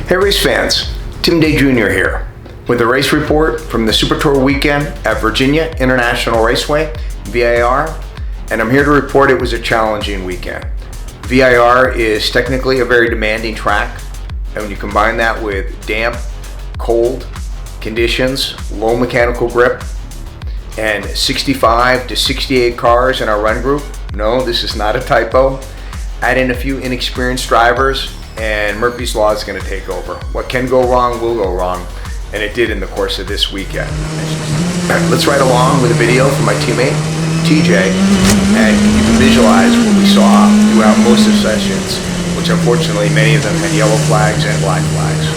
Hey race fans, Tim Day Jr. here with a race report from the Super Tour weekend at Virginia International Raceway, VIR, and I'm here to report it was a challenging weekend. VIR is technically a very demanding track, and when you combine that with damp, cold conditions, low mechanical grip, and 65 to 68 cars in our run group, no, this is not a typo, add in a few inexperienced drivers, and Murphy's Law is going to take over. What can go wrong will go wrong, and it did in the course of this weekend. Let's ride along with a video from my teammate, TJ, and you can visualize what we saw throughout most of the sessions, which unfortunately many of them had yellow flags and black flags.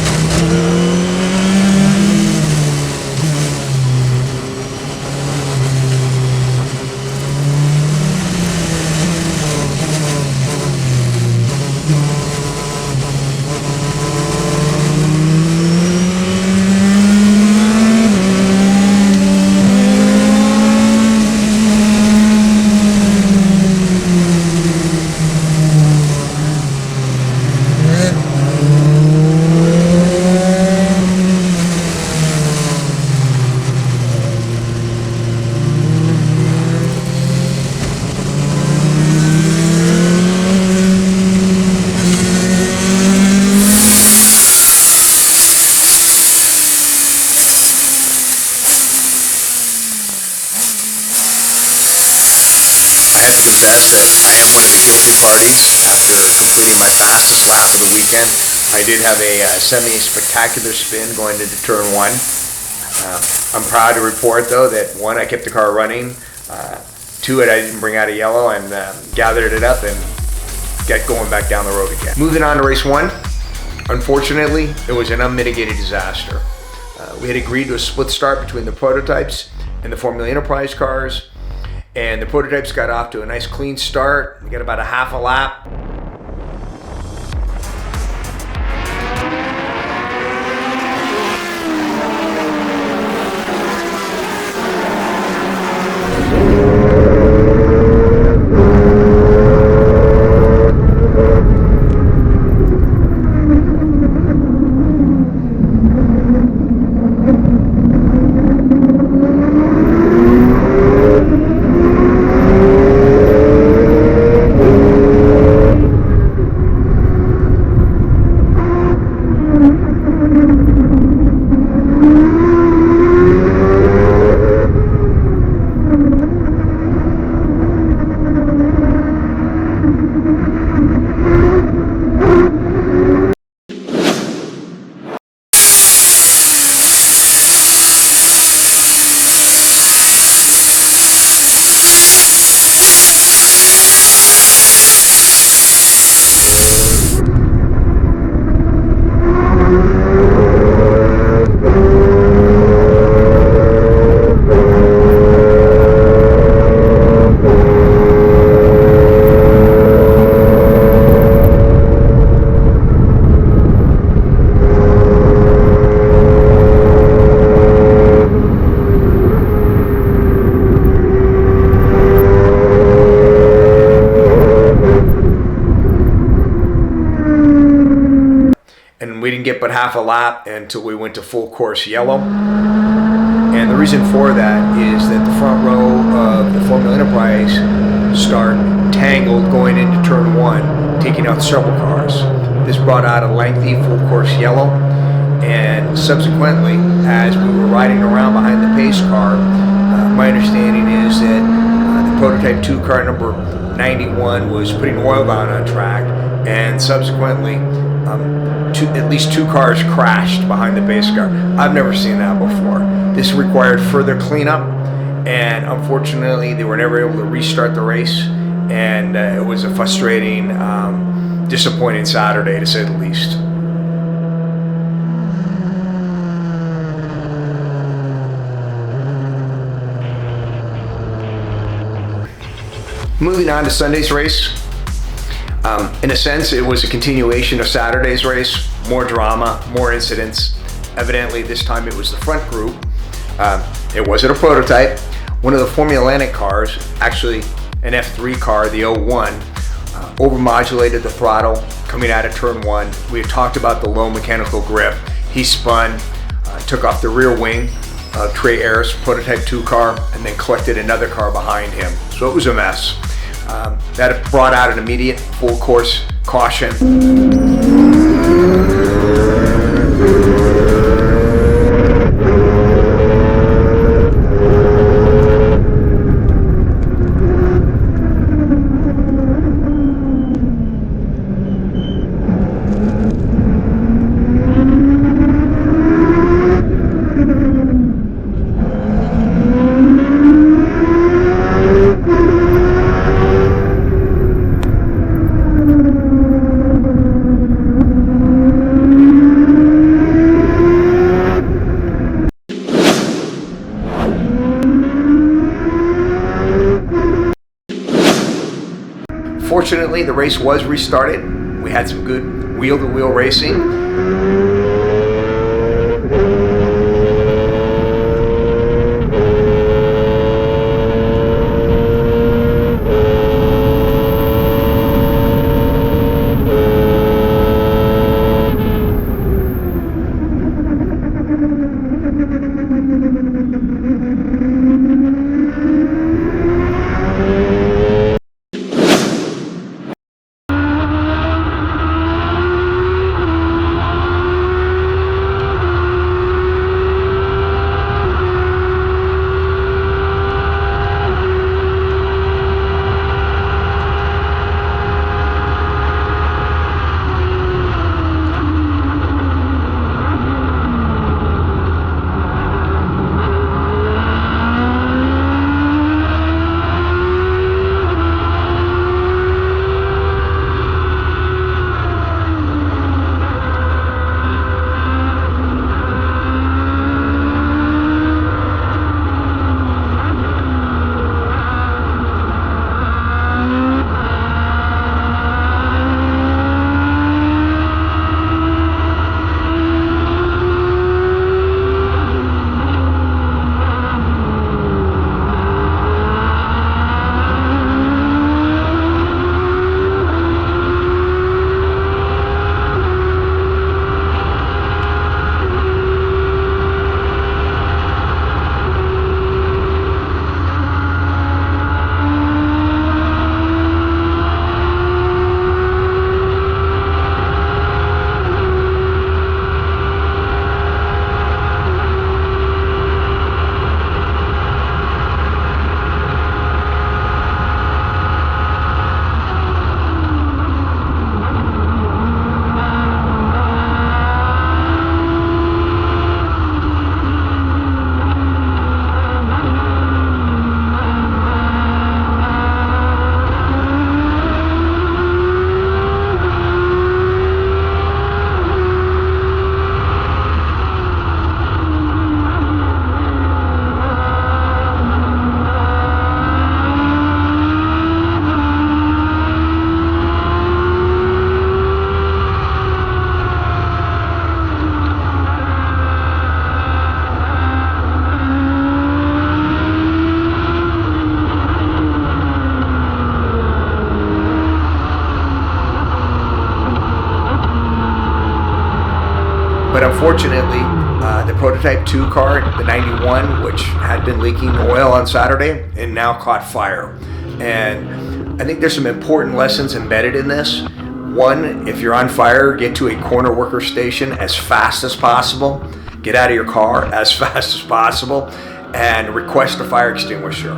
I did have a semi-spectacular spin going into turn one. I'm proud to report though that one, I kept the car running, two, I didn't bring out a yellow and gathered it up and get going back down the road again. Moving on to race one, unfortunately it was an unmitigated disaster. We had agreed to a split start between the prototypes and the Formula Enterprise cars, and the prototypes got off to a nice clean start. We got about a half a lap. We didn't get but half a lap until we went to full course yellow. And the reason for that is that the front row of the Formula Enterprise start tangled going into turn one, taking out several cars. This brought out a lengthy full course yellow, and subsequently, as we were riding around behind the pace car, my understanding is that the prototype 2 car number 91 was putting oil down on track, and subsequently at least 2 cars crashed behind the base car. I've never seen that before. This required further cleanup, and unfortunately they were never able to restart the race, and it was a frustrating, disappointing Saturday to say the least. Moving on to Sunday's race. In a sense, it was a continuation of Saturday's race. More drama, more incidents. Evidently, this time it was the front group. It wasn't a prototype. One of the Formula Atlantic cars, actually an F3 car, the 01, overmodulated the throttle, coming out of turn one. We had talked about the low mechanical grip. He spun, took off the rear wing of Trey Ayers' prototype 2 car, and then collected another car behind him. So it was a mess. That brought out an immediate full course caution. Fortunately, the race was restarted. We had some good wheel-to-wheel racing. But unfortunately, the prototype 2 car, the 91, which had been leaking oil on Saturday, and now caught fire. And I think there's some important lessons embedded in this. One, if you're on fire, get to a corner worker station as fast as possible. Get out of your car as fast as possible and request a fire extinguisher.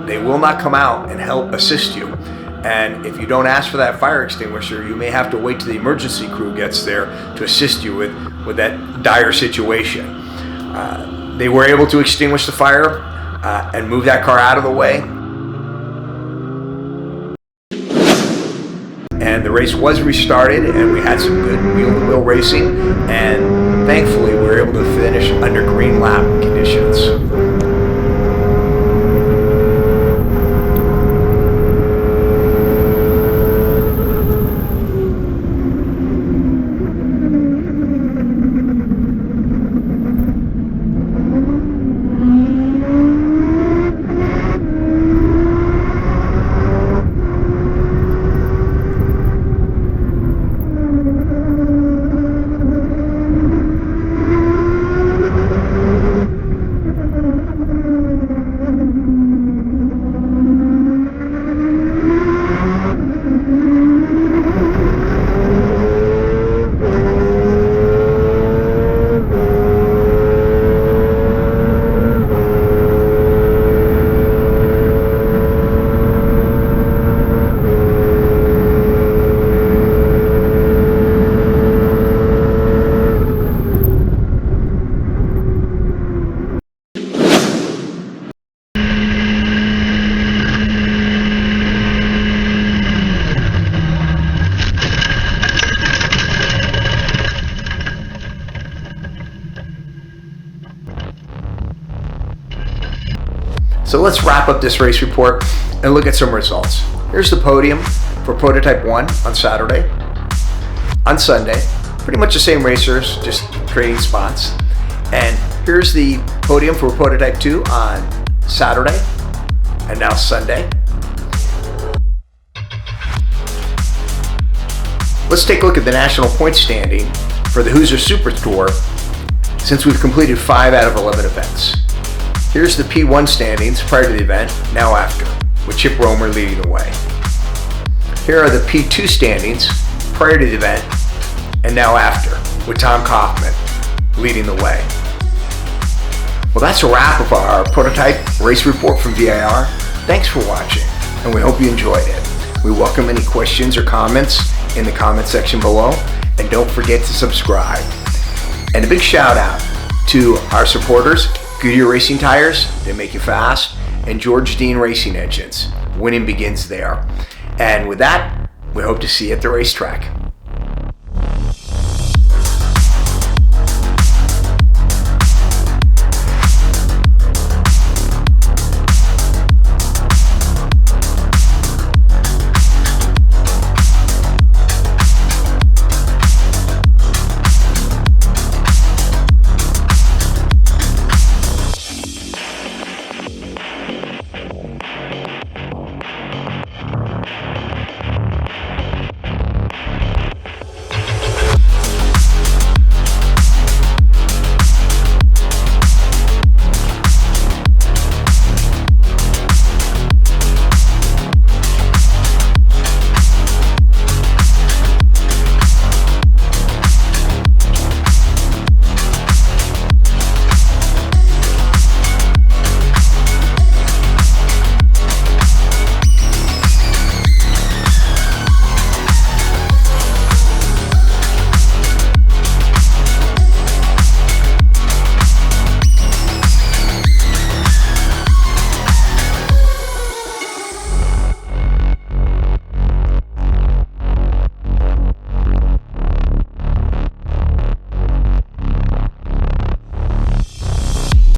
They will not come out and help assist you. And if you don't ask for that fire extinguisher, you may have to wait till the emergency crew gets there to assist you with that dire situation. They were able to extinguish the fire and move that car out of the way. And the race was restarted, and we had some good wheel-to-wheel racing, and thankfully we were able to finish under green lap conditions. So let's wrap up this race report and look at some results. Here's the podium for Prototype 1 on Saturday. On Sunday, pretty much the same racers, just trading spots. And here's the podium for Prototype 2 on Saturday and now Sunday. Let's take a look at the national point standing for the Hoosier Super Tour since we've completed 5 out of 11 events. Here's the P1 standings prior to the event, now after, with Chip Romer leading the way. Here are the P2 standings prior to the event and now after, with Tom Kaufman leading the way. Well, that's a wrap of our prototype race report from VIR. Thanks for watching, and we hope you enjoyed it. We welcome any questions or comments in the comment section below, and don't forget to subscribe. And a big shout out to our supporters, Goodyear Racing Tires, they make you fast, and George Dean Racing Engines. Winning begins there. And with that, we hope to see you at the racetrack.